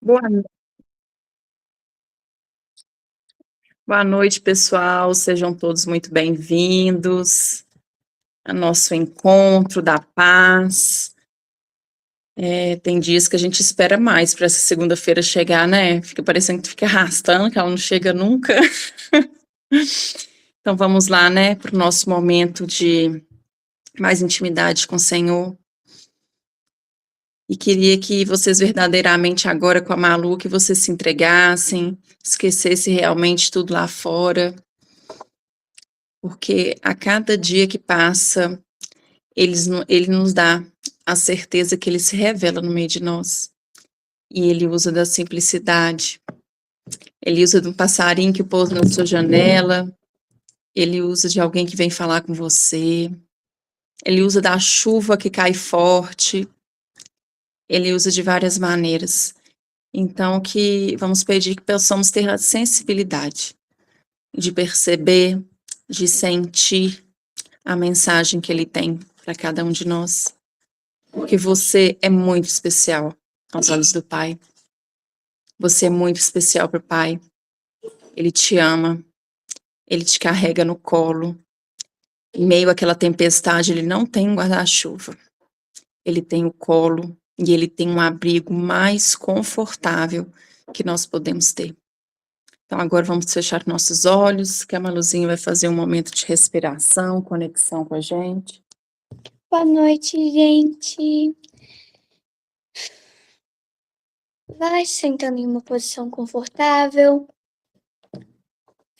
Boa boa noite, pessoal. Sejam todos muito bem-vindos ao nosso encontro da paz. Tem dias que a gente espera mais para essa segunda-feira chegar, né? Fica parecendo que fica arrastando, que ela não chega nunca. Então vamos lá, né, para o nosso momento de mais intimidade com o Senhor. E queria que vocês verdadeiramente agora com a Malu, que vocês se entregassem, esquecessem realmente tudo lá fora, porque a cada dia que passa, ele nos dá a certeza que ele se revela no meio de nós. E ele usa da simplicidade, ele usa de um passarinho que pousa na sua janela, ele usa de alguém que vem falar com você, ele usa da chuva que cai forte, ele usa de várias maneiras. Então, que vamos pedir que possamos ter a sensibilidade de perceber, de sentir a mensagem que ele tem para cada um de nós. Porque você é muito especial aos olhos do Pai. Você é muito especial para o Pai. Ele te ama, ele te carrega no colo. Em meio àquela tempestade, ele não tem um guarda-chuva. Ele tem o colo e ele tem um abrigo mais confortável que nós podemos ter. Então agora vamos fechar nossos olhos, que a Maluzinha vai fazer um momento de respiração, conexão com a gente. Boa noite, gente. Vai sentando em uma posição confortável.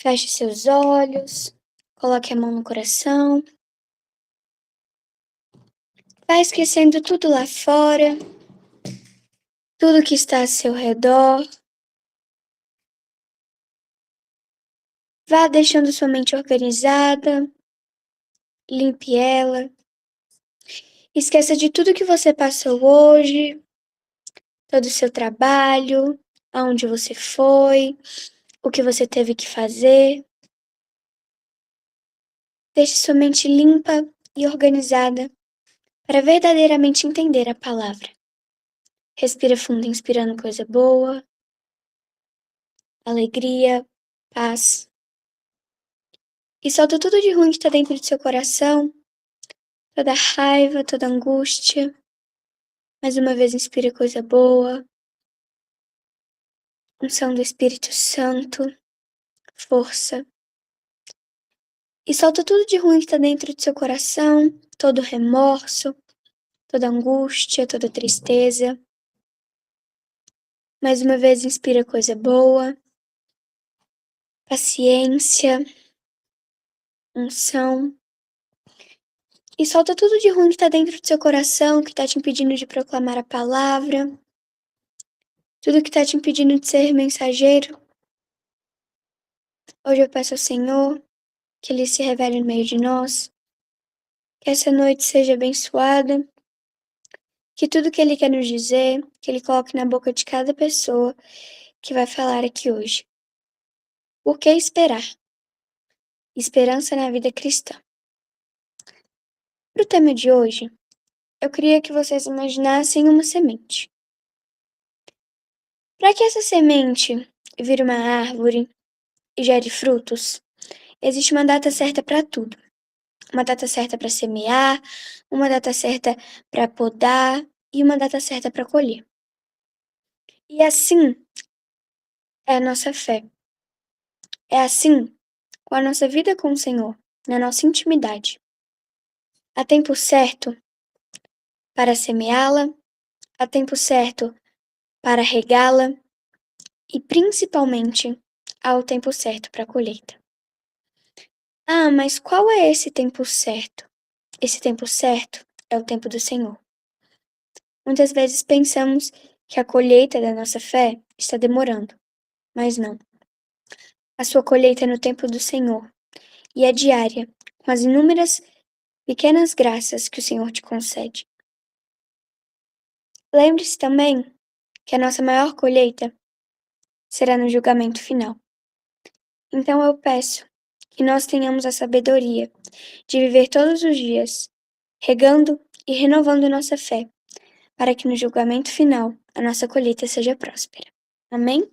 Feche seus olhos. Coloque a mão no coração. Vai esquecendo tudo lá fora. Tudo que está ao seu redor. Vá deixando sua mente organizada. Limpe ela. Esqueça de tudo que você passou hoje. Todo o seu trabalho. Aonde você foi. O que você teve que fazer. Deixe sua mente limpa e organizada para verdadeiramente entender a palavra. Respira fundo, inspirando coisa boa, alegria, paz. E solta tudo de ruim que está dentro do seu coração, toda raiva, toda angústia. Mais uma vez, inspira coisa boa, unção do Espírito Santo, força. E solta tudo de ruim que está dentro do seu coração, todo remorso, toda angústia, toda tristeza. Mais uma vez, inspira coisa boa, paciência, unção. E solta tudo de ruim que tá dentro do seu coração, que tá te impedindo de proclamar a palavra. Tudo que tá te impedindo de ser mensageiro. Hoje eu peço ao Senhor que Ele se revele no meio de nós. Que essa noite seja abençoada. Que tudo que Ele quer nos dizer, que Ele coloque na boca de cada pessoa que vai falar aqui hoje. Por que esperar? Esperança na vida cristã. Pro tema de hoje, eu queria que vocês imaginassem uma semente. Para que essa semente vire uma árvore e gere frutos, existe uma data certa para tudo. Uma data certa para semear, uma data certa para podar e uma data certa para colher. E assim é a nossa fé. É assim com a nossa vida com o Senhor, na nossa intimidade. Há tempo certo para semeá-la, há tempo certo para regá-la e principalmente há o tempo certo para a colheita. Ah, mas qual é esse tempo certo? Esse tempo certo é o tempo do Senhor. Muitas vezes pensamos que a colheita da nossa fé está demorando, mas não. A sua colheita é no tempo do Senhor e é diária, com as inúmeras pequenas graças que o Senhor te concede. Lembre-se também que a nossa maior colheita será no julgamento final. Então eu peço que nós tenhamos a sabedoria de viver todos os dias, regando e renovando nossa fé, para que no julgamento final a nossa colheita seja próspera. Amém?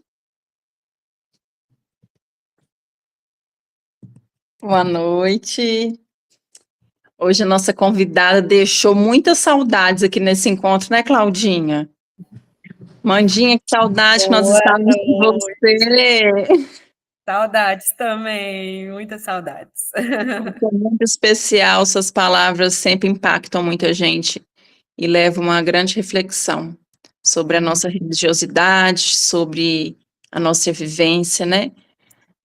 Boa noite. Hoje a nossa convidada deixou muitas saudades aqui nesse encontro, né, Claudinha? Mandinha, que saudade que nós Boa estávamos com noite. você. Saudades também, muitas saudades. Foi muito especial, suas palavras sempre impactam muita gente e levam uma grande reflexão sobre a nossa religiosidade, sobre a nossa vivência, né?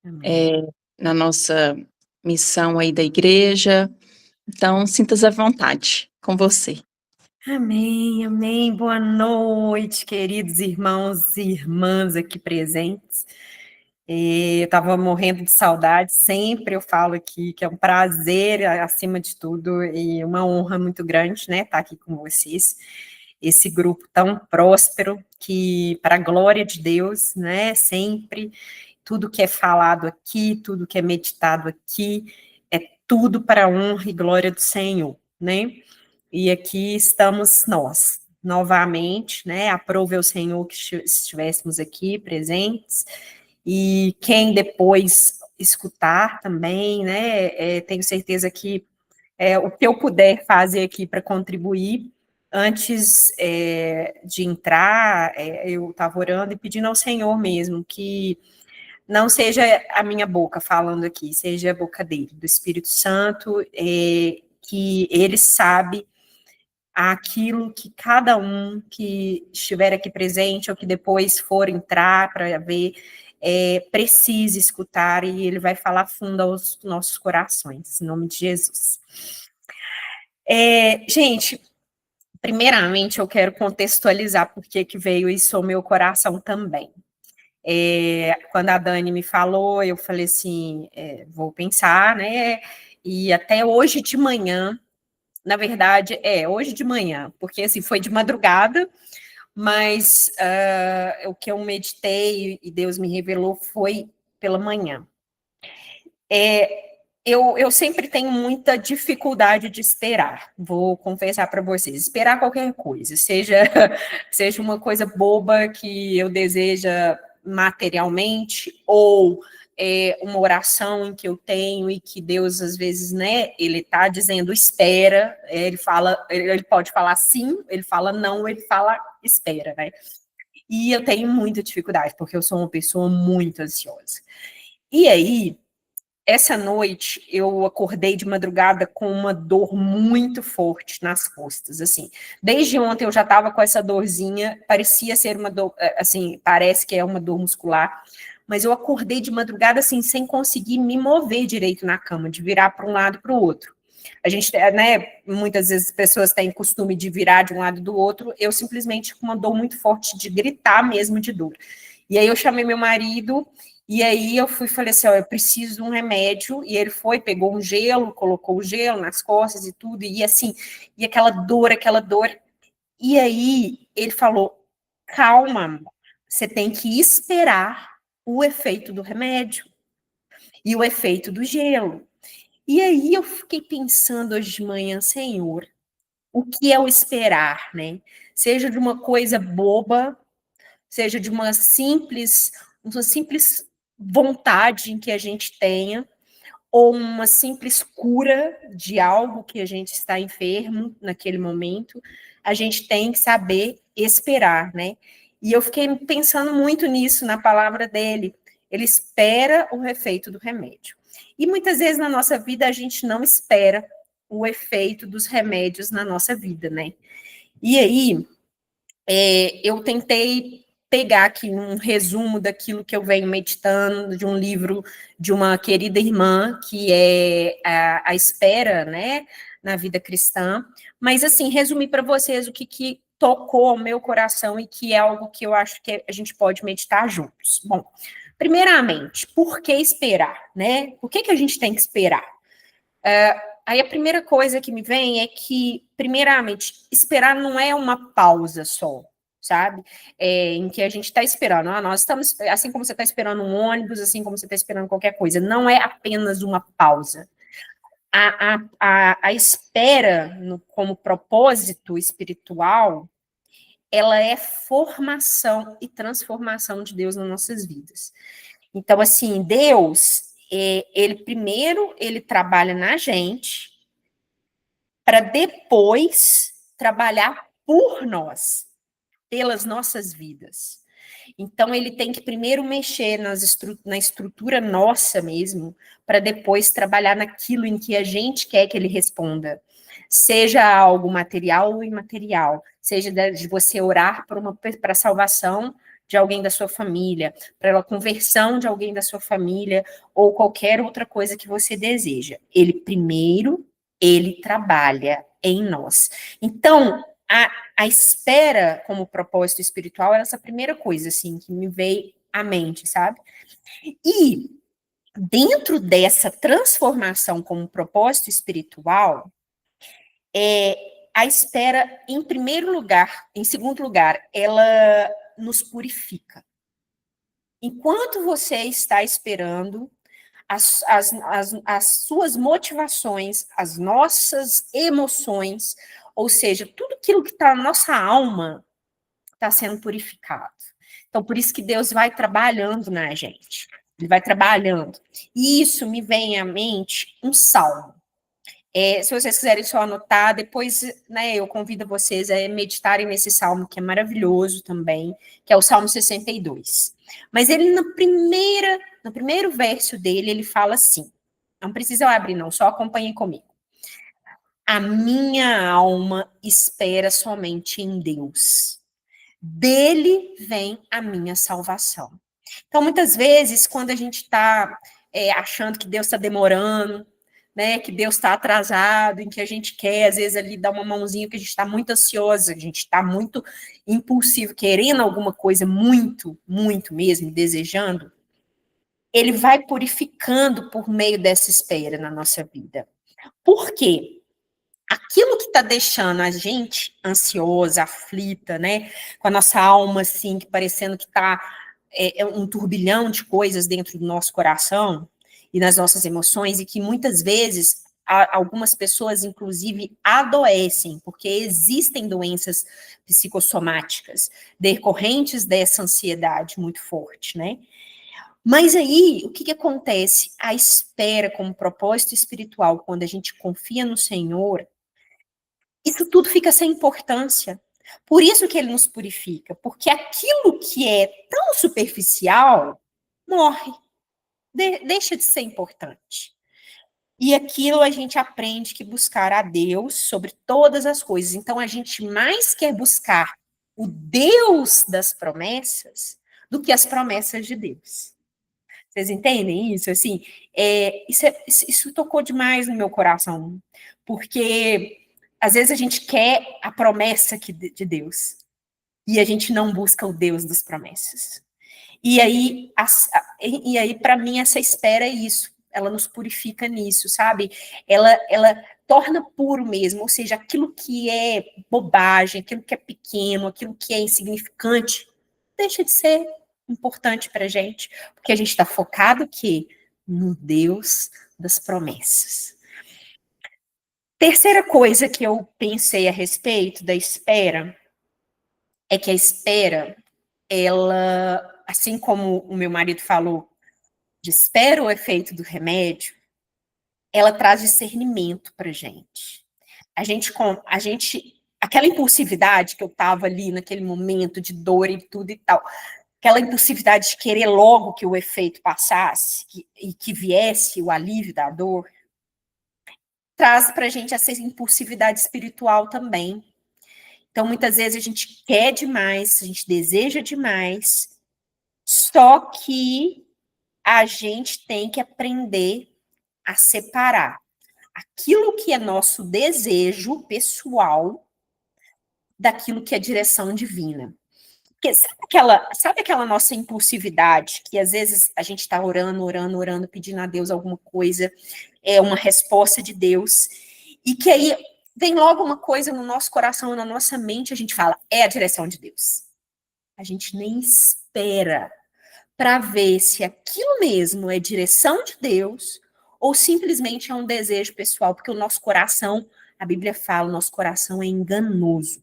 Amém. Na nossa missão aí da igreja. Então, sinta-se à vontade com você. Amém, amém. Boa noite, queridos irmãos e irmãs aqui presentes. Eu estava morrendo de saudade, sempre eu falo aqui que é um prazer, acima de tudo, e uma honra muito grande, né, estar aqui com vocês. Esse grupo tão próspero, que, para a glória de Deus, né, sempre, tudo que é falado aqui, tudo que é meditado aqui, é tudo para a honra e glória do Senhor, né? E aqui estamos nós, novamente, né? Aprove ao Senhor que estivéssemos aqui presentes, e quem depois escutar também, né? Tenho certeza que o que eu puder fazer aqui para contribuir, antes de entrar, eu estava orando e pedindo ao Senhor mesmo que não seja a minha boca falando aqui, seja a boca dele, do Espírito Santo, que ele sabe aquilo que cada um que estiver aqui presente ou que depois for entrar para ver, precisa escutar, e ele vai falar fundo aos nossos corações, em nome de Jesus. Gente, primeiramente eu quero contextualizar por que veio isso ao meu coração também. Quando a Dani me falou, eu falei assim, vou pensar, né? E até hoje de manhã, na verdade, hoje de manhã, porque assim, foi de madrugada, mas o que eu meditei e Deus me revelou foi pela manhã. Eu sempre tenho muita dificuldade de esperar, vou confessar para vocês, esperar qualquer coisa, seja uma coisa boba que eu deseja materialmente, ou uma oração em que eu tenho e que Deus, às vezes, né, ele está dizendo espera, ele pode falar sim, ele fala não, ele fala espera, né? E eu tenho muita dificuldade, porque eu sou uma pessoa muito ansiosa. E aí, essa noite, eu acordei de madrugada com uma dor muito forte nas costas, assim. Desde ontem eu já estava com essa dorzinha, parecia ser uma dor, assim, parece que é uma dor muscular, mas eu acordei de madrugada, assim, sem conseguir me mover direito na cama, de virar para um lado e para o outro. A gente, né, muitas vezes pessoas têm costume de virar de um lado e do outro, eu simplesmente com uma dor muito forte de gritar mesmo de dor. E aí eu chamei meu marido, e aí eu falei assim, eu preciso de um remédio, e ele foi, pegou um gelo, colocou o gelo nas costas e tudo, e assim, e aquela dor, e aí ele falou, calma, você tem que esperar o efeito do remédio, e o efeito do gelo. E aí eu fiquei pensando hoje de manhã, Senhor, o que é o esperar, né? Seja de uma coisa boba, seja de uma simples vontade em que a gente tenha, ou uma simples cura de algo que a gente está enfermo naquele momento, a gente tem que saber esperar, né? E eu fiquei pensando muito nisso na palavra dele. Ele espera o efeito do remédio. E muitas vezes na nossa vida a gente não espera o efeito dos remédios na nossa vida, né? E aí, eu tentei pegar aqui um resumo daquilo que eu venho meditando, de um livro de uma querida irmã, que é a Espera, né, na vida cristã, mas assim, resumir para vocês o que tocou ao meu coração e que é algo que eu acho que a gente pode meditar juntos. Bom, primeiramente, por que esperar, né? Por que a gente tem que esperar? Aí a primeira coisa que me vem é que, primeiramente, esperar não é uma pausa só, sabe? Em que a gente está esperando. Nós estamos, assim como você está esperando um ônibus, assim como você está esperando qualquer coisa, não é apenas uma pausa. A espera como propósito espiritual ela é formação e transformação de Deus nas nossas vidas. Então, assim, Deus, ele trabalha na gente para depois trabalhar por nós, pelas nossas vidas. Então, ele tem que primeiro mexer na estrutura nossa mesmo, para depois trabalhar naquilo em que a gente quer que ele responda. Seja algo material ou imaterial, seja de você orar para a salvação de alguém da sua família, para a conversão de alguém da sua família, ou qualquer outra coisa que você deseja. Ele trabalha em nós. Então, a espera como propósito espiritual era essa primeira coisa, assim, que me veio à mente, sabe? E dentro dessa transformação como propósito espiritual, a espera, em primeiro lugar, em segundo lugar, ela nos purifica. Enquanto você está esperando, as suas motivações, as nossas emoções, ou seja, tudo aquilo que está na nossa alma está sendo purificado. Então, por isso que Deus vai trabalhando na gente. Ele vai trabalhando. E isso me vem à mente um salmo. Se vocês quiserem só anotar, depois, né, eu convido vocês a meditarem nesse salmo, que é maravilhoso também, que é o Salmo 62. Mas ele, no primeiro verso dele, ele fala assim, não precisa abrir não, só acompanhem comigo. A minha alma espera somente em Deus. Dele vem a minha salvação. Então, muitas vezes, quando a gente está achando que Deus está demorando, né, que Deus está atrasado, em que a gente quer, às vezes, ali dar uma mãozinha, que a gente está muito ansiosa, a gente está muito impulsivo, querendo alguma coisa muito, muito mesmo, desejando, ele vai purificando por meio dessa espera na nossa vida. Por quê? Aquilo que está deixando a gente ansiosa, aflita, né, com a nossa alma, assim, que parecendo que está um turbilhão de coisas dentro do nosso coração, e nas nossas emoções, e que muitas vezes algumas pessoas, inclusive, adoecem, porque existem doenças psicossomáticas decorrentes dessa ansiedade muito forte, né? Mas aí, o que acontece? A espera como propósito espiritual, quando a gente confia no Senhor, isso tudo fica sem importância. Por isso que ele nos purifica, porque aquilo que é tão superficial morre. Deixa de ser importante. E aquilo a gente aprende que buscar a Deus sobre todas as coisas. Então, a gente mais quer buscar o Deus das promessas do que as promessas de Deus. Vocês entendem isso? Assim, isso tocou demais no meu coração, porque às vezes a gente quer a promessa de Deus e a gente não busca o Deus das promessas. E aí, para mim, essa espera é isso. Ela nos purifica nisso, sabe? Ela torna puro mesmo, ou seja, aquilo que é bobagem, aquilo que é pequeno, aquilo que é insignificante, deixa de ser importante para a gente, porque a gente está focado que no Deus das promessas. Terceira coisa que eu pensei a respeito da espera é que a espera, ela, assim como o meu marido falou, de espera o efeito do remédio, ela traz discernimento para gente. Aquela impulsividade que eu estava ali naquele momento de dor e tudo e tal, aquela impulsividade de querer logo que o efeito passasse e que viesse o alívio da dor, traz para a gente essa impulsividade espiritual também. Então, muitas vezes a gente quer demais, a gente deseja demais, só que a gente tem que aprender a separar aquilo que é nosso desejo pessoal daquilo que é direção divina. Porque sabe aquela nossa impulsividade, que às vezes a gente está orando, pedindo a Deus alguma coisa, uma resposta de Deus, e que aí vem logo uma coisa no nosso coração, na nossa mente, a gente fala, é a direção de Deus. A gente nem espera para ver se aquilo mesmo é direção de Deus ou simplesmente é um desejo pessoal, porque o nosso coração, a Bíblia fala, o nosso coração é enganoso.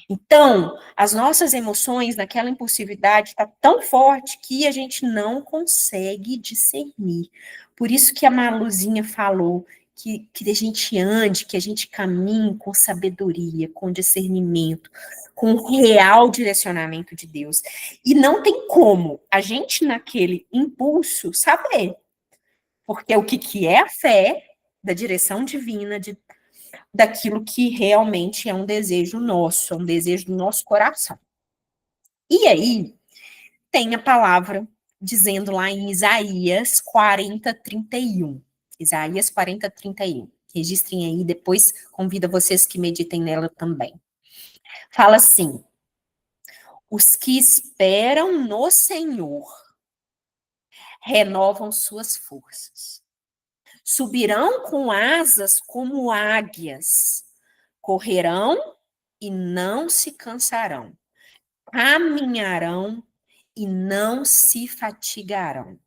Então, as nossas emoções naquela impulsividade está tão forte que a gente não consegue discernir. Por isso que a Maluzinha falou que a gente ande, que a gente caminhe com sabedoria, com discernimento, com real direcionamento de Deus. E não tem como a gente, naquele impulso, saber. Porque o que é a fé da direção divina, daquilo que realmente é um desejo nosso, é um desejo do nosso coração. E aí, tem a palavra dizendo lá em Isaías 40:31. Isaías 40:31. Registrem aí, depois convido vocês que meditem nela também. Fala assim: os que esperam no Senhor renovam suas forças. Subirão com asas como águias, correrão e não se cansarão, caminharão e não se fatigarão.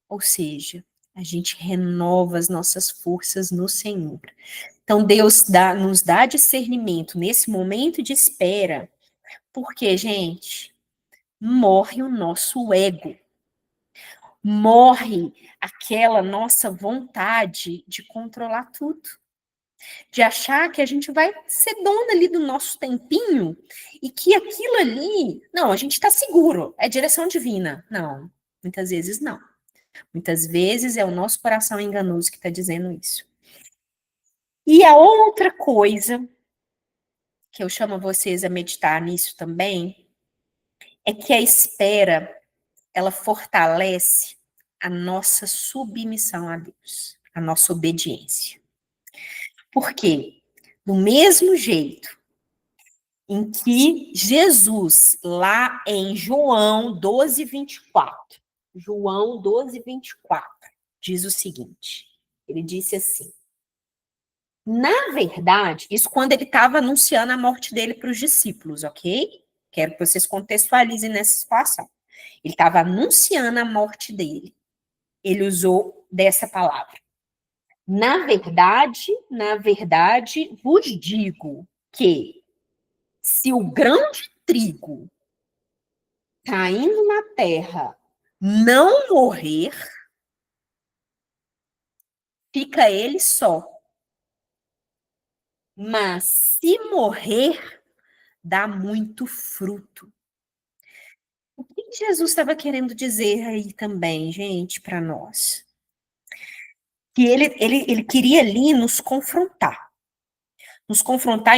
Ou seja, a gente renova as nossas forças no Senhor. Então, Deus nos dá discernimento nesse momento de espera, porque, gente, morre o nosso ego, morre aquela nossa vontade de controlar tudo, de achar que a gente vai ser dona ali do nosso tempinho e que aquilo ali, não, a gente está seguro, é direção divina. Não, muitas vezes não. Muitas vezes é o nosso coração enganoso que está dizendo isso. E a outra coisa que eu chamo vocês a meditar nisso também é que a espera, ela fortalece a nossa submissão a Deus, a nossa obediência. Por quê? Do mesmo jeito em que Jesus, lá em João 12:24, João 12:24, diz o seguinte, ele disse assim: na verdade, isso quando ele estava anunciando a morte dele para os discípulos, ok? Quero que vocês contextualizem nessa situação. Ele estava anunciando a morte dele. Ele usou dessa palavra. Na verdade, vos digo que se o grão de trigo caindo na terra não morrer, fica ele só. Mas se morrer, dá muito fruto. O que Jesus estava querendo dizer aí também, gente, para nós? Que ele queria ali nos confrontar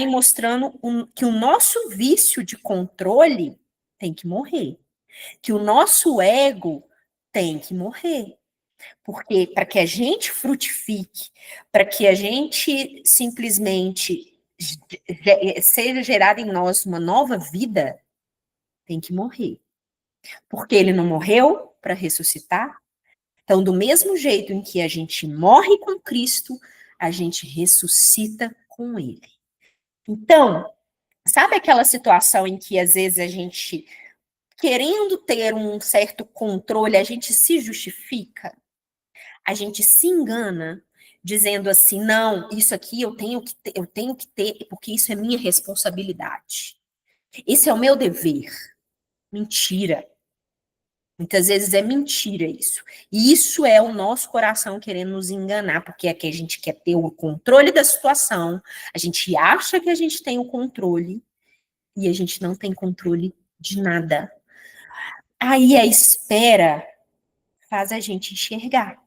e mostrando que o nosso vício de controle tem que morrer, que o nosso ego tem que morrer. Porque para que a gente frutifique, para que a gente simplesmente seja gerada em nós uma nova vida, tem que morrer. Porque ele não morreu para ressuscitar. Então, do mesmo jeito em que a gente morre com Cristo, a gente ressuscita com ele. Então, sabe aquela situação em que às vezes a gente, querendo ter um certo controle, a gente se justifica? A gente se engana dizendo assim, não, isso aqui eu tenho que ter, porque isso é minha responsabilidade. Esse é o meu dever. Mentira. Muitas vezes é mentira isso. E isso é o nosso coração querendo nos enganar, porque é que a gente quer ter o controle da situação, a gente acha que a gente tem o controle e a gente não tem controle de nada. Aí a espera faz a gente enxergar.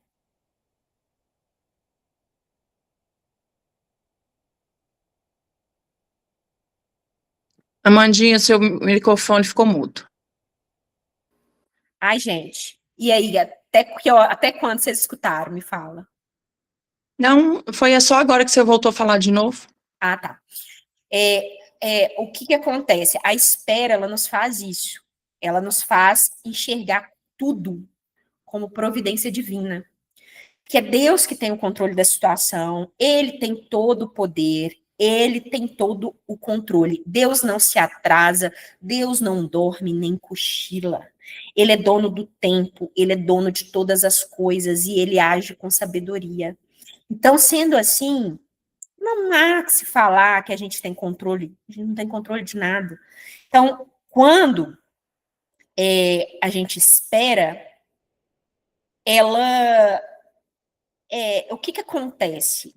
Amandinha, seu microfone ficou mudo. Ai, gente. E aí, até quando vocês escutaram? Me fala. Não, foi só agora que você voltou a falar de novo? Ah, tá. O que acontece? A espera, ela nos faz isso. Ela nos faz enxergar tudo como providência divina. Que é Deus que tem o controle da situação, ele tem todo o poder, ele tem todo o controle. Deus não se atrasa, Deus não dorme nem cochila. Ele é dono do tempo, ele é dono de todas as coisas e ele age com sabedoria. Então, sendo assim, Não há que se falar que a gente tem controle, a gente não tem controle de nada. Então, quando a gente espera, o que acontece?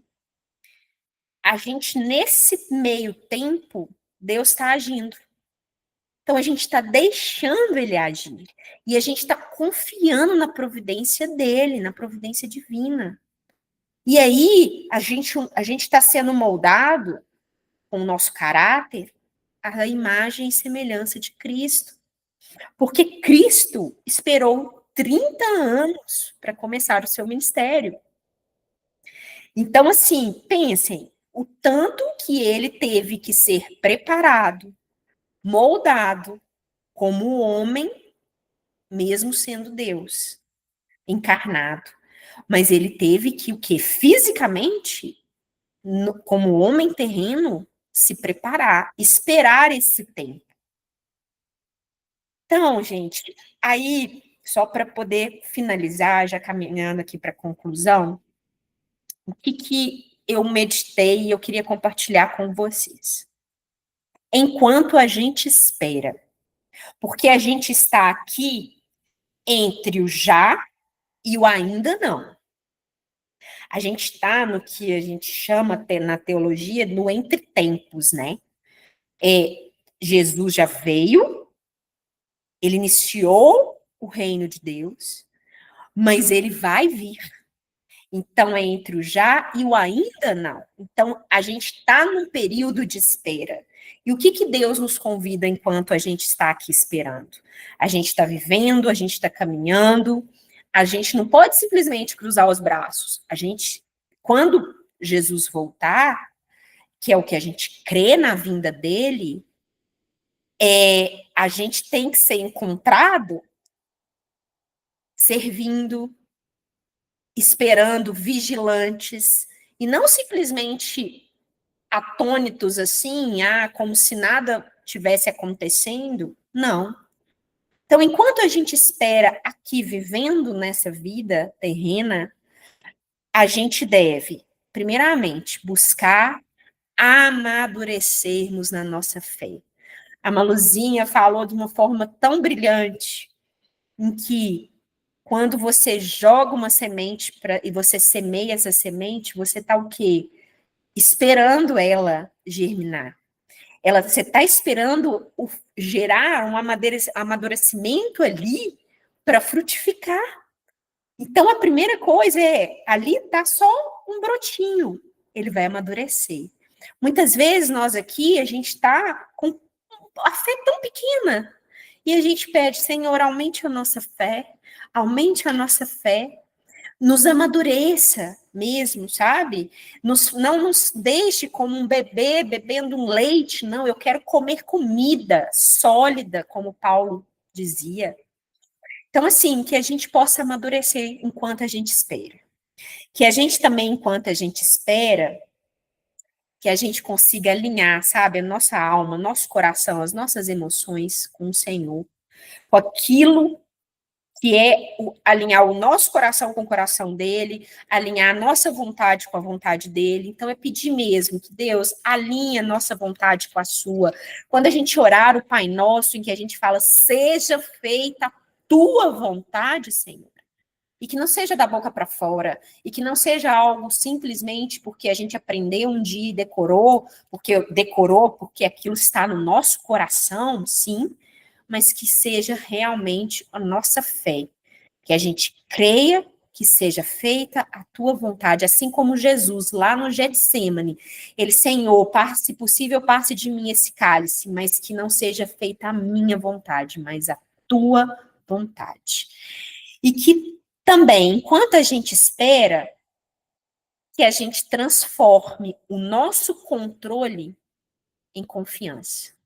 A gente, nesse meio tempo, Deus está agindo. Então, a gente está deixando ele agir. E a gente está confiando na providência dele, na providência divina. E aí, a gente está sendo moldado com o nosso caráter à imagem e semelhança de Cristo. Porque Cristo esperou 30 anos para começar o seu ministério. Então, assim, pensem, o tanto que ele teve que ser preparado, moldado como homem, mesmo sendo Deus, encarnado. Mas ele teve que, o quê? Fisicamente, como homem terreno, se preparar, esperar esse tempo. Então, gente, aí, só para poder finalizar, já caminhando aqui para a conclusão, o que eu meditei e eu queria compartilhar com vocês. Enquanto a gente espera, porque a gente está aqui entre o já e o ainda não. A gente está no que a gente chama na teologia no entre tempos, né? Jesus já veio, ele iniciou o reino de Deus, mas ele vai vir. Então, é entre o já e o ainda não. Então, a gente está num período de espera. E o que Deus nos convida enquanto a gente está aqui esperando? A gente está vivendo, a gente está caminhando, a gente não pode simplesmente cruzar os braços. A gente, quando Jesus voltar, que é o que a gente crê na vinda dele, a gente tem que ser encontrado servindo, esperando, vigilantes, e não simplesmente atônitos assim, como se nada tivesse acontecendo. Não. Então, enquanto a gente espera aqui vivendo nessa vida terrena, a gente deve, primeiramente, buscar amadurecermos na nossa fé. A Maluzinha falou de uma forma tão brilhante, em que quando você joga uma semente e você semeia essa semente, você está o quê? Esperando ela germinar. Você está esperando gerar um amadurecimento ali para frutificar. Então, a primeira coisa ali está só um brotinho, ele vai amadurecer. Muitas vezes nós aqui, a gente está com a fé tão pequena, e a gente pede, Senhor, aumente a nossa fé, nos amadureça mesmo, sabe? Não nos deixe como um bebê bebendo um leite, não, eu quero comer comida sólida, como Paulo dizia. Então, assim, que a gente possa amadurecer enquanto a gente espera. Que a gente também, enquanto a gente espera, que a gente consiga alinhar, sabe, a nossa alma, nosso coração, as nossas emoções com o Senhor, com aquilo que é alinhar o nosso coração com o coração dele, alinhar a nossa vontade com a vontade dele. Então, é pedir mesmo que Deus alinhe a nossa vontade com a sua. Quando a gente orar o Pai Nosso, em que a gente fala, seja feita a tua vontade, Senhor. E que não seja da boca para fora, e que não seja algo simplesmente porque a gente aprendeu um dia e decorou porque aquilo está no nosso coração, sim, mas que seja realmente a nossa fé, que a gente creia que seja feita a tua vontade, assim como Jesus, lá no Getsêmani, ele, Senhor, se possível, passe de mim esse cálice, mas que não seja feita a minha vontade, mas a tua vontade. E que também, enquanto a gente espera, que a gente transforme o nosso controle em confiança.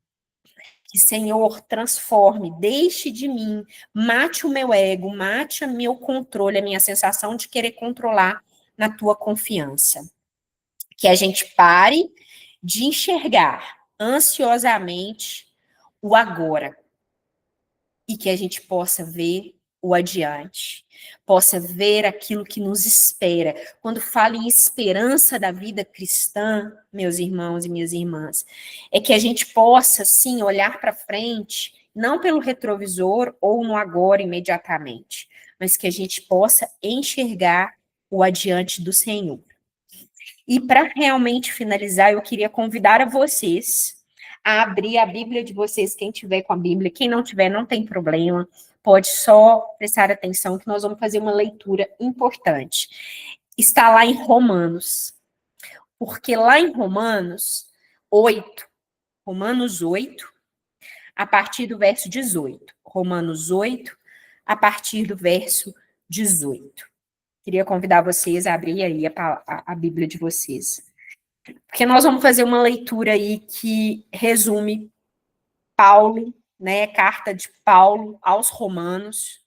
Que, Senhor, transforme, deixe de mim, mate o meu ego, mate o meu controle, a minha sensação de querer controlar na tua confiança. Que a gente pare de enxergar ansiosamente o agora. E que a gente possa ver o adiante, possa ver aquilo que nos espera. Quando falo em esperança da vida cristã, meus irmãos e minhas irmãs, é que a gente possa, sim, olhar para frente, não pelo retrovisor ou no agora imediatamente, mas que a gente possa enxergar o adiante do Senhor. E para realmente finalizar, eu queria convidar a vocês a abrir a Bíblia de vocês, quem tiver com a Bíblia, quem não tiver, não tem problema, pode só prestar atenção que nós vamos fazer uma leitura importante. Está lá em Romanos, porque lá em Romanos 8, a partir do verso 18. Romanos 8, a partir do verso 18. Queria convidar vocês a abrir aí a Bíblia de vocês. Porque nós vamos fazer uma leitura aí que resume Paulo, né, carta de Paulo aos Romanos.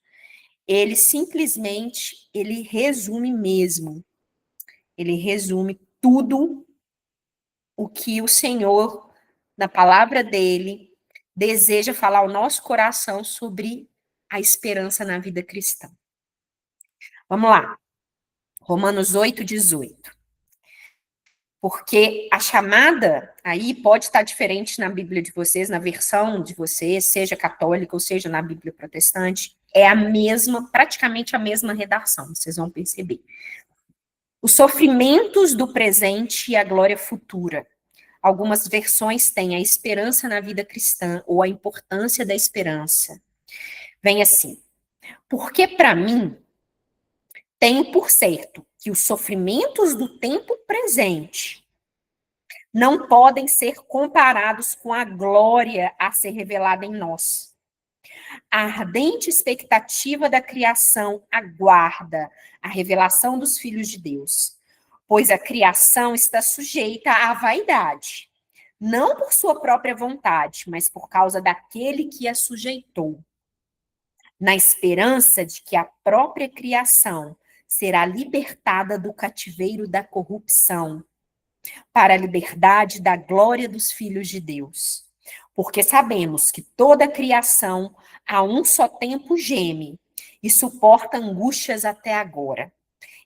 Ele simplesmente, ele resume mesmo. Ele resume tudo o que o Senhor, na palavra dele, deseja falar ao nosso coração sobre a esperança na vida cristã. Vamos lá. Romanos 8, 18. Porque a chamada aí pode estar diferente na Bíblia de vocês, na versão de vocês, seja católica ou seja na Bíblia protestante, é a mesma, praticamente a mesma redação, vocês vão perceber. Os sofrimentos do presente e a glória futura. Algumas versões têm a esperança na vida cristã ou a importância da esperança. Vem assim: porque para mim, tenho por certo que os sofrimentos do tempo presente não podem ser comparados com a glória a ser revelada em nós. A ardente expectativa da criação aguarda a revelação dos filhos de Deus, pois a criação está sujeita à vaidade, não por sua própria vontade, mas por causa daquele que a sujeitou, na esperança de que a própria criação será libertada do cativeiro da corrupção, para a liberdade da glória dos filhos de Deus. Porque sabemos que toda a criação a um só tempo geme e suporta angústias até agora.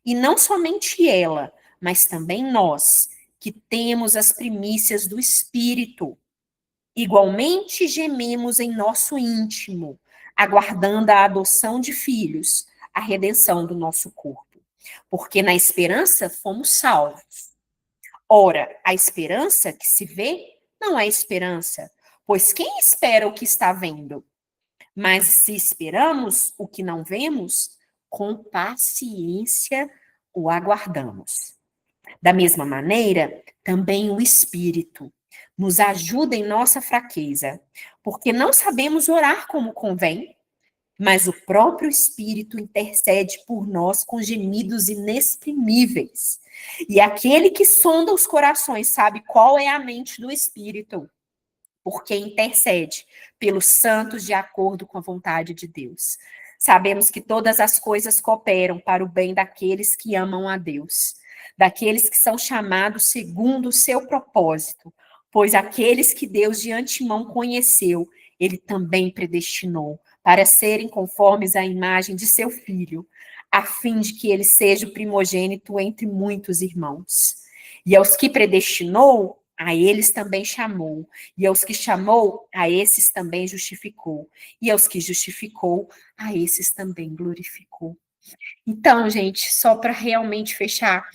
E não somente ela, mas também nós, que temos as primícias do Espírito. Igualmente gememos em nosso íntimo, aguardando a adoção de filhos, a redenção do nosso corpo. Porque na esperança fomos salvos. Ora, a esperança que se vê não é esperança, pois quem espera o que está vendo? Mas se esperamos o que não vemos, com paciência o aguardamos. Da mesma maneira, também o Espírito nos ajuda em nossa fraqueza, porque não sabemos orar como convém, mas o próprio Espírito intercede por nós com gemidos inexprimíveis. E aquele que sonda os corações sabe qual é a mente do Espírito, porque intercede pelos santos de acordo com a vontade de Deus. Sabemos que todas as coisas cooperam para o bem daqueles que amam a Deus, daqueles que são chamados segundo o seu propósito, pois aqueles que Deus de antemão conheceu, ele também predestinou para serem conformes à imagem de seu Filho, a fim de que ele seja o primogênito entre muitos irmãos. E aos que predestinou, a eles também chamou. E aos que chamou, a esses também justificou. E aos que justificou, a esses também glorificou. Então, gente, só para realmente fechar,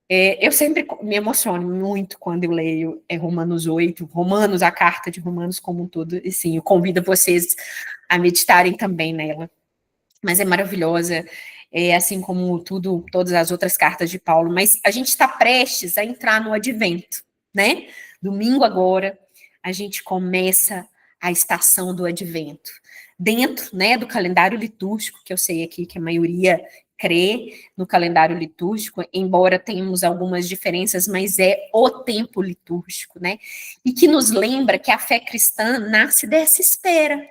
eu sempre me emociono muito quando eu leio Romanos 8, Romanos, a carta de Romanos como um todo, e sim, eu convido vocês a meditarem também nela. Mas é maravilhosa, assim como todas as outras cartas de Paulo, mas a gente está prestes a entrar no advento, né? Domingo agora, a gente começa a estação do advento. Dentro, né, do calendário litúrgico, que eu sei aqui que a maioria crê no calendário litúrgico, embora tenhamos algumas diferenças, mas é o tempo litúrgico, né? E que nos lembra que a fé cristã nasce dessa espera.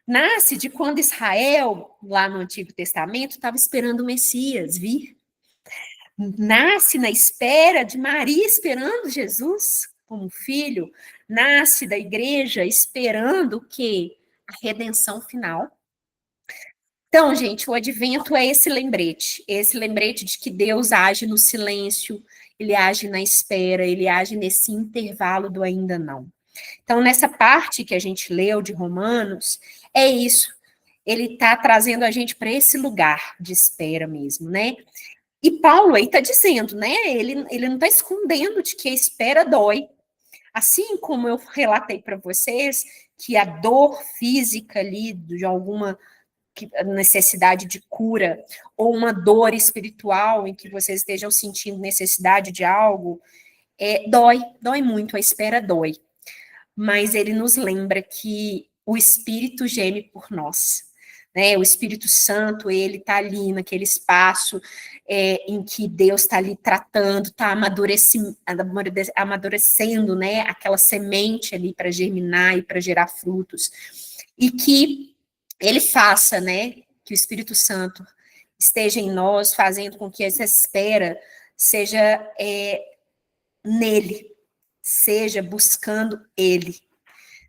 Nasce de quando Israel, lá no Antigo Testamento, estava esperando o Messias vir. Nasce na espera de Maria esperando Jesus como filho. Nasce da igreja esperando o quê? A redenção final. Então, gente, o advento é esse lembrete de que Deus age no silêncio, ele age na espera, ele age nesse intervalo do ainda não. Então, nessa parte que a gente leu de Romanos, é isso. Ele está trazendo a gente para esse lugar de espera mesmo, né? E Paulo aí está dizendo, né? Ele não está escondendo de que a espera dói. Assim como eu relatei para vocês que a dor física ali de alguma necessidade de cura ou uma dor espiritual em que vocês estejam sentindo necessidade de algo, dói muito, a espera dói. Mas ele nos lembra que o Espírito geme por nós, né? O Espírito Santo, ele está ali naquele espaço em que Deus está ali tratando, está amadurecendo, né? Aquela semente ali para germinar e para gerar frutos. E que ele faça, né? Que o Espírito Santo esteja em nós, fazendo com que essa espera seja nele, seja buscando ele,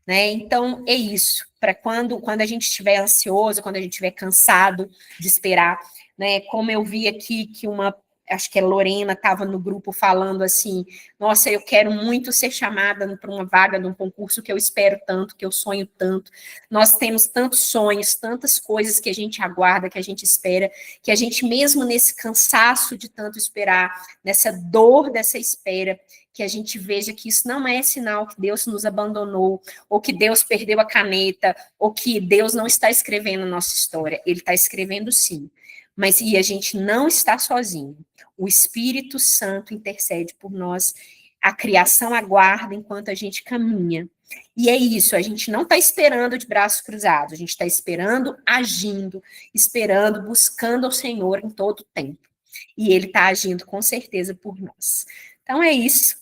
né? Então, é isso. Para quando a gente estiver ansioso, quando a gente estiver cansado de esperar, né? Como eu vi aqui que acho que a Lorena estava no grupo falando assim, nossa, eu quero muito ser chamada para uma vaga num concurso que eu espero tanto, que eu sonho tanto. Nós temos tantos sonhos, tantas coisas que a gente aguarda, que a gente espera, que a gente mesmo nesse cansaço de tanto esperar, nessa dor dessa espera, que a gente veja que isso não é sinal que Deus nos abandonou, ou que Deus perdeu a caneta, ou que Deus não está escrevendo a nossa história. Ele está escrevendo sim. Mas a gente não está sozinho. O Espírito Santo intercede por nós. A criação aguarda enquanto a gente caminha. E é isso, a gente não está esperando de braços cruzados, a gente está esperando, agindo, esperando, buscando ao Senhor em todo o tempo. E Ele está agindo com certeza por nós. Então é isso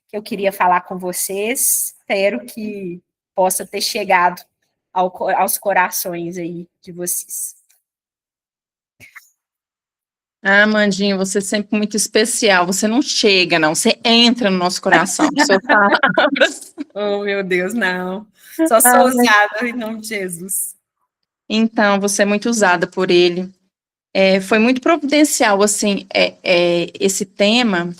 que eu queria falar com vocês. Espero que possa ter chegado aos corações aí de vocês. Ah, Mandinho, você é sempre muito especial. Você não chega, não. Você entra no nosso coração, suas palavras. Oh, meu Deus, não. Só sou usada em nome de Jesus. Então, você é muito usada por ele. Foi muito providencial, assim, esse tema.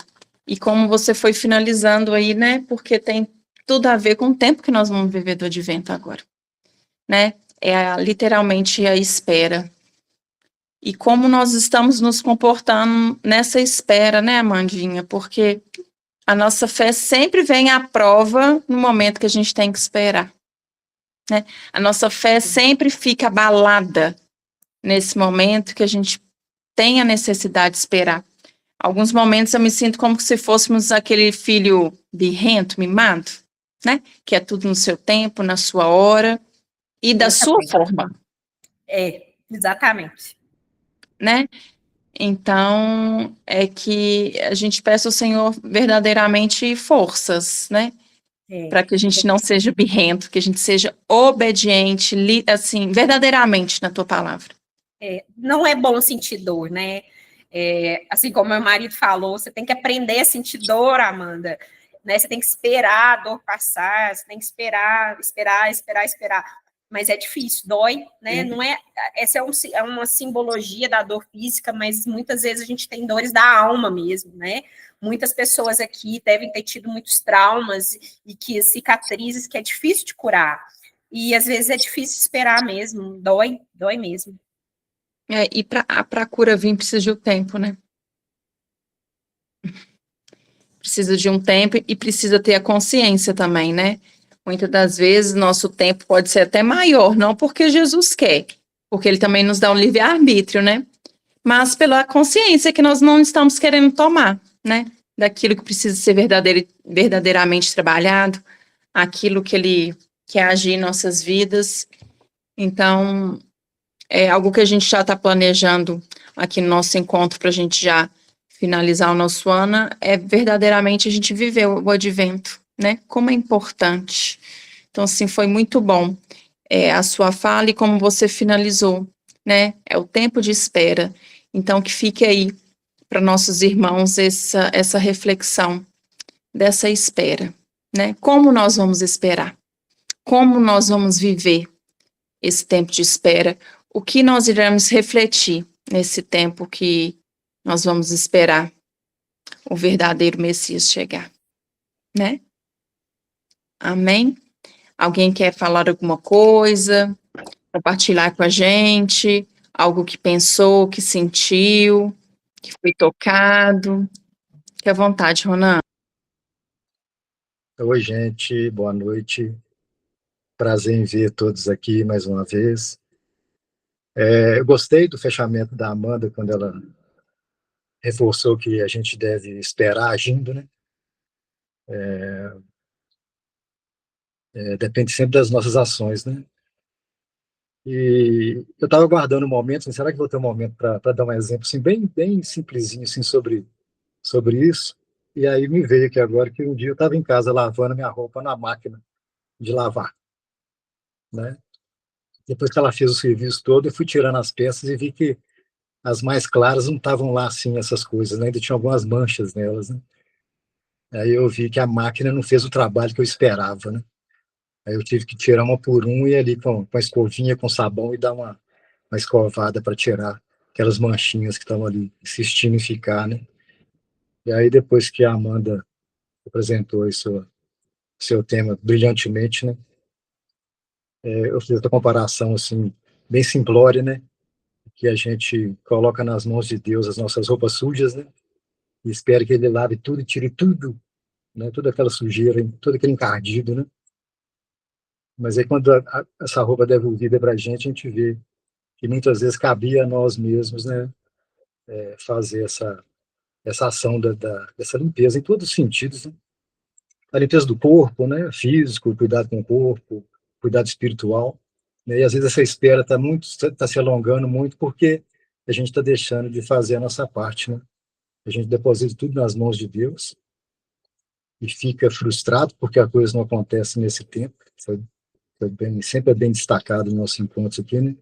E como você foi finalizando aí, né? Porque tem tudo a ver com o tempo que nós vamos viver do advento agora, né? Literalmente a espera. E como nós estamos nos comportando nessa espera, né, Amandinha? Porque a nossa fé sempre vem à prova no momento que a gente tem que esperar, né? A nossa fé sempre fica abalada nesse momento que a gente tem a necessidade de esperar. Alguns momentos eu me sinto como se fôssemos aquele filho birrento, mimado, né? Que é tudo no seu tempo, na sua hora e da sua forma. Exatamente. Né? Então, é que a gente peça ao Senhor verdadeiramente forças, né? Para que a gente não seja birrento, que a gente seja obediente, assim, verdadeiramente na tua palavra. Não é bom sentir dor, né? Assim como meu marido falou, você tem que aprender a sentir dor, Amanda. Né? Você tem que esperar a dor passar, você tem que esperar. Mas é difícil, dói, né? Não é, essa é uma simbologia da dor física, mas muitas vezes a gente tem dores da alma mesmo, né? Muitas pessoas aqui devem ter tido muitos traumas e que cicatrizes que é difícil de curar. E às vezes é difícil esperar mesmo, dói mesmo. E para a cura vir precisa de um tempo, né? Precisa de um tempo e precisa ter a consciência também, né? Muitas das vezes, nosso tempo pode ser até maior, não porque Jesus quer, porque ele também nos dá um livre-arbítrio, né? Mas pela consciência que nós não estamos querendo tomar, né? Daquilo que precisa ser verdadeiramente trabalhado, aquilo que ele quer agir em nossas vidas. Então, é algo que a gente já está planejando aqui no nosso encontro para a gente já finalizar o nosso ano, é verdadeiramente a gente viver o advento, né? Como é importante. Então, assim, foi muito bom a sua fala e como você finalizou, né? É o tempo de espera. Então, que fique aí para nossos irmãos essa reflexão dessa espera, né? Como nós vamos esperar? Como nós vamos viver esse tempo de espera? o que nós iremos refletir nesse tempo que nós vamos esperar o verdadeiro Messias chegar, né? Amém? Alguém quer falar alguma coisa, compartilhar com a gente, algo que pensou, que sentiu, que foi tocado? Fique à vontade, Ronan. Oi, gente, boa noite. Prazer em ver todos aqui mais uma vez. Eu gostei do fechamento da Amanda, quando ela reforçou que a gente deve esperar agindo, né? Depende sempre das nossas ações, né? E eu estava aguardando um momento, assim, será que vou ter um momento para dar um exemplo assim, bem simplesinho assim, sobre isso? E aí me veio aqui agora que um dia eu estava em casa lavando minha roupa na máquina de lavar, né? Depois que ela fez o serviço todo, eu fui tirando as peças e vi que as mais claras não estavam lá assim, essas coisas, né? Ainda tinha algumas manchas nelas, né? Aí eu vi que a máquina não fez o trabalho que eu esperava, né? Aí eu tive que tirar uma por um e ir ali com a escovinha, com sabão e dar uma escovada para tirar aquelas manchinhas que estavam ali insistindo em ficar, né? E aí depois que a Amanda apresentou seu tema brilhantemente, né? Eu fiz essa comparação assim, bem simplória, né? Que a gente coloca nas mãos de Deus as nossas roupas sujas, né? E espera que Ele lave tudo e tire tudo, né? Toda aquela sujeira, todo aquele encardido, né? Mas aí quando essa roupa é devolvida para a gente vê que muitas vezes cabia a nós mesmos, né? Fazer essa ação dessa limpeza em todos os sentidos, né? A limpeza do corpo, né? Físico, cuidado com o corpo, cuidado espiritual, né? E às vezes essa espera está se alongando muito porque a gente está deixando de fazer a nossa parte, né? A gente deposita tudo nas mãos de Deus e fica frustrado porque a coisa não acontece nesse tempo. Sempre é bem destacado no nosso encontro aqui, né?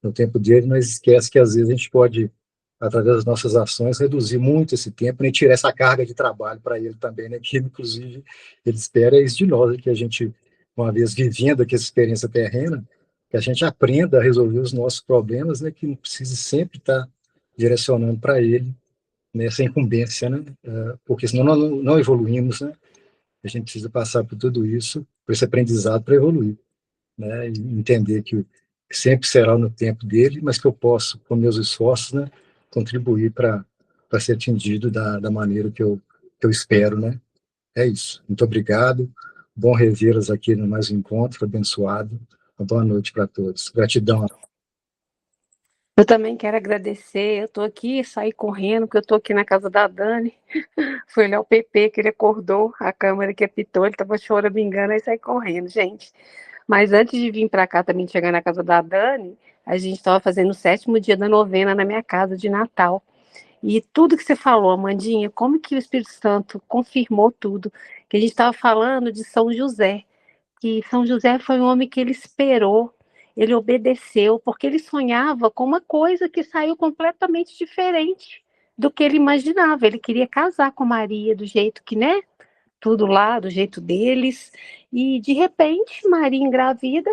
No tempo dele, mas esquece que às vezes a gente pode, através das nossas ações, reduzir muito esse tempo, né? E tirar essa carga de trabalho para ele também, né? Que inclusive ele espera isso de nós, que a gente, uma vez vivendo aqui essa experiência terrena, que a gente aprenda a resolver os nossos problemas, né? Que não precise sempre estar direcionando para ele nessa incumbência, né? Porque senão não evoluímos, né? A gente precisa passar por tudo isso, por esse aprendizado para evoluir, né? E entender que sempre será no tempo dele, mas que eu posso, com meus esforços, né, contribuir para ser atingido da maneira que eu espero, né? É isso. Muito obrigado. Bom revê-los aqui no mais um encontro abençoado. Uma boa noite para todos. Gratidão. Eu também quero agradecer. Eu estou aqui, saí correndo, porque eu estou aqui na casa da Dani. Fui olhar o PP, que ele acordou, a câmera que apitou, ele estava chorando, me engano, aí saí correndo, gente. Mas antes de vir para cá também, chegar na casa da Dani, a gente estava fazendo o 7º dia da novena na minha casa de Natal. E tudo que você falou, Amandinha, como que o Espírito Santo confirmou tudo, que a gente estava falando de São José, que São José foi um homem que ele esperou, ele obedeceu, porque ele sonhava com uma coisa que saiu completamente diferente do que ele imaginava. Ele queria casar com Maria do jeito que, né? Tudo lá, do jeito deles. E, de repente, Maria engravida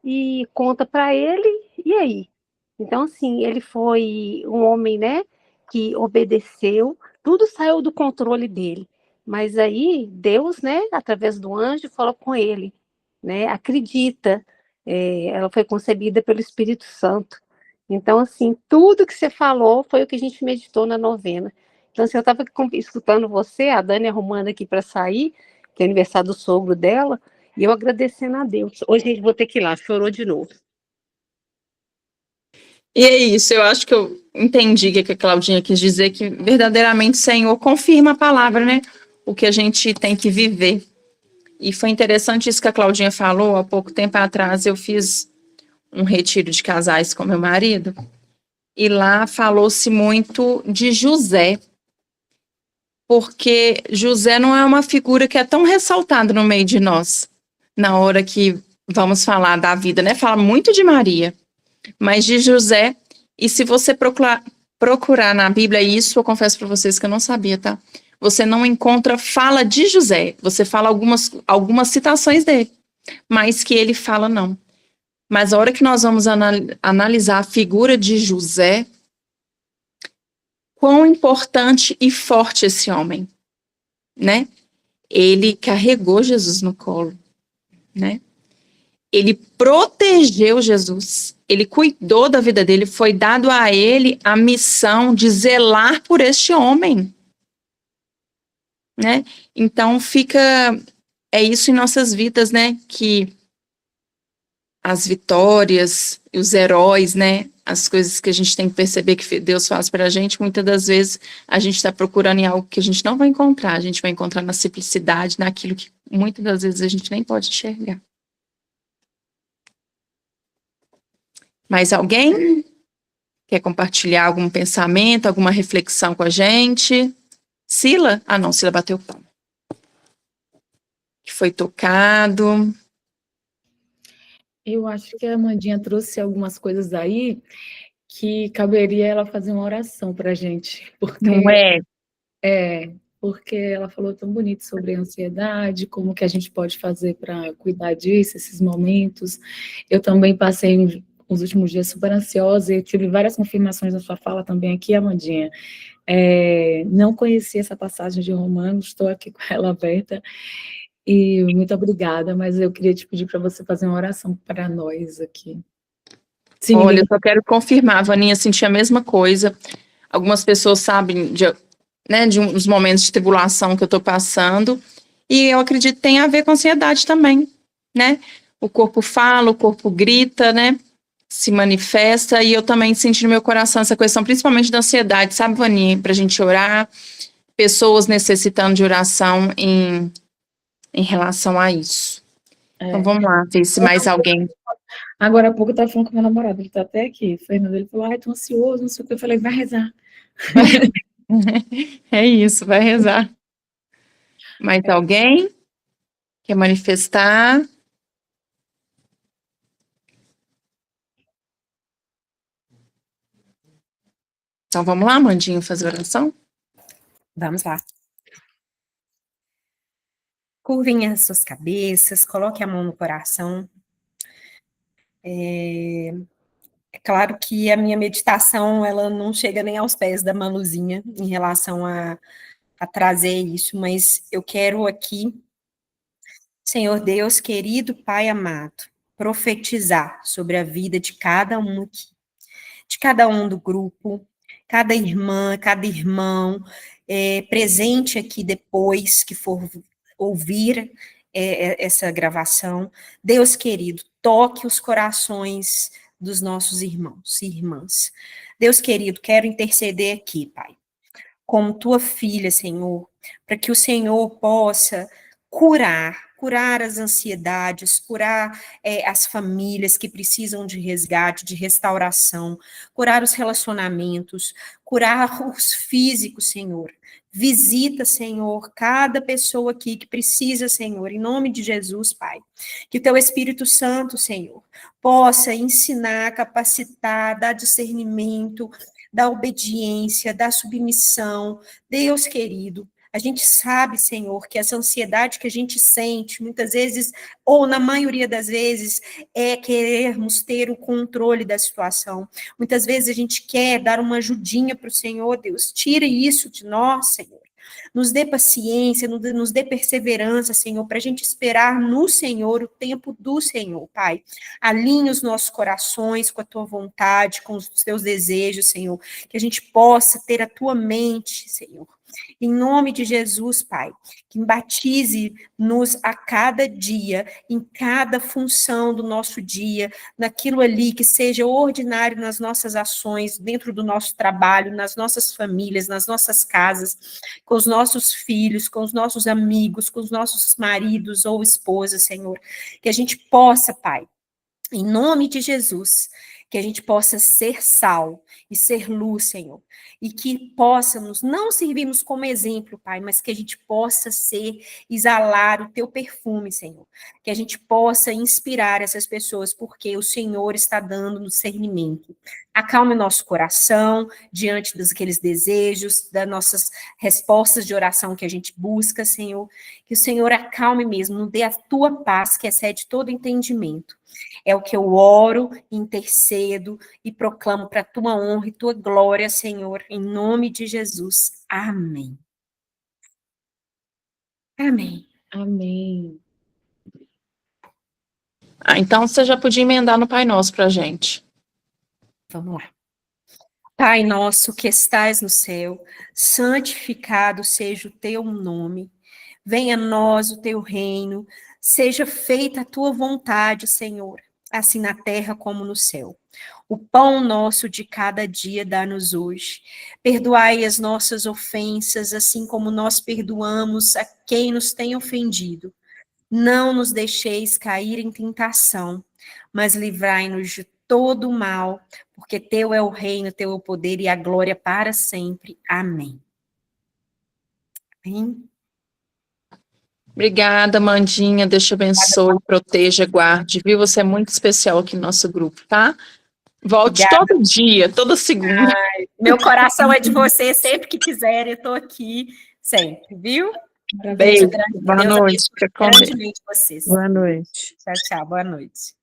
e conta para ele, e aí? Então, assim, ele foi um homem, né, que obedeceu, tudo saiu do controle dele. Mas aí, Deus, né, através do anjo, falou com ele, né, acredita, ela foi concebida pelo Espírito Santo. Então, assim, tudo que você falou foi o que a gente meditou na novena. Então, assim, eu estava escutando você, a Dani arrumando aqui para sair, que é aniversário do sogro dela, e eu agradecendo a Deus. Hoje a gente vou ter que ir lá, chorou de novo. E é isso, eu acho que eu entendi o que a Claudinha quis dizer, que verdadeiramente o Senhor confirma a palavra, né? O que a gente tem que viver. E foi interessante isso que a Claudinha falou. Há pouco tempo atrás eu fiz um retiro de casais com meu marido, e lá falou-se muito de José, porque José não é uma figura que é tão ressaltada no meio de nós, na hora que vamos falar da vida, né? Fala muito de Maria, mas de José, e se você procurar na Bíblia isso, eu confesso para vocês que eu não sabia, tá? Você não encontra fala de José, você fala algumas citações dele, mas que ele fala não. Mas a hora que nós vamos analisar a figura de José, quão importante e forte esse homem, né? Ele carregou Jesus no colo, né? Ele protegeu Jesus, ele cuidou da vida dele, foi dado a ele a missão de zelar por este homem, né? Então é isso em nossas vidas, né? Que as vitórias, os heróis, né? As coisas que a gente tem que perceber que Deus faz para a gente, muitas das vezes a gente está procurando em algo que a gente não vai encontrar, a gente vai encontrar na simplicidade, naquilo que muitas das vezes a gente nem pode enxergar. Mais alguém quer compartilhar algum pensamento, alguma reflexão com a gente? Sila? Ah, não, Sila bateu palma. Que foi tocado. Eu acho que a Amandinha trouxe algumas coisas aí que caberia ela fazer uma oração para a gente. Não é? Porque ela falou tão bonito sobre a ansiedade, como que a gente pode fazer para cuidar disso, esses momentos. Eu também passei os últimos dias super ansiosa e tive várias confirmações na sua fala também aqui, Amandinha. Não conhecia essa passagem de Romanos, estou aqui com ela aberta, e muito obrigada, mas eu queria te pedir para você fazer uma oração para nós aqui. Sim, olha, eu só quero confirmar, a Vaninha sentia a mesma coisa. Algumas pessoas sabem de uns momentos de tribulação que eu estou passando, e eu acredito que tem a ver com ansiedade também, né? O corpo fala, o corpo grita, né? Se manifesta, e eu também senti no meu coração essa questão, principalmente da ansiedade, sabe, Vaninha? Para a gente orar, pessoas necessitando de oração em relação a isso. Então vamos lá, ver se mais alguém... Agora há pouco eu estava falando com meu namorado, ele está até aqui, o Fernando, ele falou, estou ansioso, não sei o que, eu falei, vai rezar. É isso, vai rezar. Mais alguém quer manifestar? Então vamos lá, Mandinho, fazer oração? Vamos lá. Curvem as suas cabeças, coloque a mão no coração. É claro que a minha meditação, ela não chega nem aos pés da Manuzinha em relação a trazer isso, mas eu quero aqui, Senhor Deus, querido Pai amado, profetizar sobre a vida de cada um aqui, de cada um do grupo, cada irmã, cada irmão, presente aqui depois que for ouvir essa gravação. Deus querido, toque os corações dos nossos irmãos e irmãs. Deus querido, quero interceder aqui, Pai, como tua filha, Senhor, para que o Senhor possa curar as ansiedades, curar as famílias que precisam de resgate, de restauração, curar os relacionamentos, curar os físicos, Senhor. Visita, Senhor, cada pessoa aqui que precisa, Senhor, em nome de Jesus, Pai. Que o teu Espírito Santo, Senhor, possa ensinar, capacitar, dar discernimento, da obediência, da submissão. Deus querido, a gente sabe, Senhor, que essa ansiedade que a gente sente, muitas vezes, ou na maioria das vezes, é querermos ter o controle da situação. Muitas vezes a gente quer dar uma ajudinha para o Senhor, Deus, tire isso de nós, Senhor. Nos dê paciência, nos dê perseverança, Senhor, para a gente esperar no Senhor o tempo do Senhor, Pai. Alinhe os nossos corações com a tua vontade, com os teus desejos, Senhor, que a gente possa ter a tua mente, Senhor. Em nome de Jesus, Pai, que batize-nos a cada dia, em cada função do nosso dia, naquilo ali que seja ordinário nas nossas ações, dentro do nosso trabalho, nas nossas famílias, nas nossas casas, com os nossos filhos, com os nossos amigos, com os nossos maridos ou esposas, Senhor. Que a gente possa, Pai, em nome de Jesus, que a gente possa ser sal e ser luz, Senhor, e que possamos não servirmos como exemplo, Pai, mas que a gente possa exalar o teu perfume, Senhor, que a gente possa inspirar essas pessoas, porque o Senhor está dando discernimento. Acalme nosso coração diante daqueles desejos, das nossas respostas de oração que a gente busca, Senhor. Que o Senhor acalme mesmo, nos dê a tua paz, que excede todo entendimento. É o que eu oro, intercedo e proclamo para a tua honra e tua glória, Senhor, em nome de Jesus. Amém. Amém. Amém. Então você já podia emendar no Pai Nosso pra gente. Vamos lá. Pai nosso que estais no céu, santificado seja o teu nome. Venha a nós o teu reino, seja feita a tua vontade, Senhor, assim na terra como no céu. O pão nosso de cada dia dá-nos hoje. Perdoai as nossas ofensas, assim como nós perdoamos a quem nos tem ofendido. Não nos deixeis cair em tentação, mas livrai-nos de todo o mal, porque teu é o reino, teu é o poder e a glória para sempre. Amém. Amém. Obrigada, Mandinha. Deus te abençoe, proteja, guarde. Viu? Você é muito especial aqui no nosso grupo, tá? Volte Obrigada. todo dia, toda segunda. Meu coração é de você, sempre que quiser, eu estou aqui, sempre, viu? Beijo. Deus Boa noite. Fica com Deus. grandemente vocês. Boa noite. Tchau, tchau. Boa noite.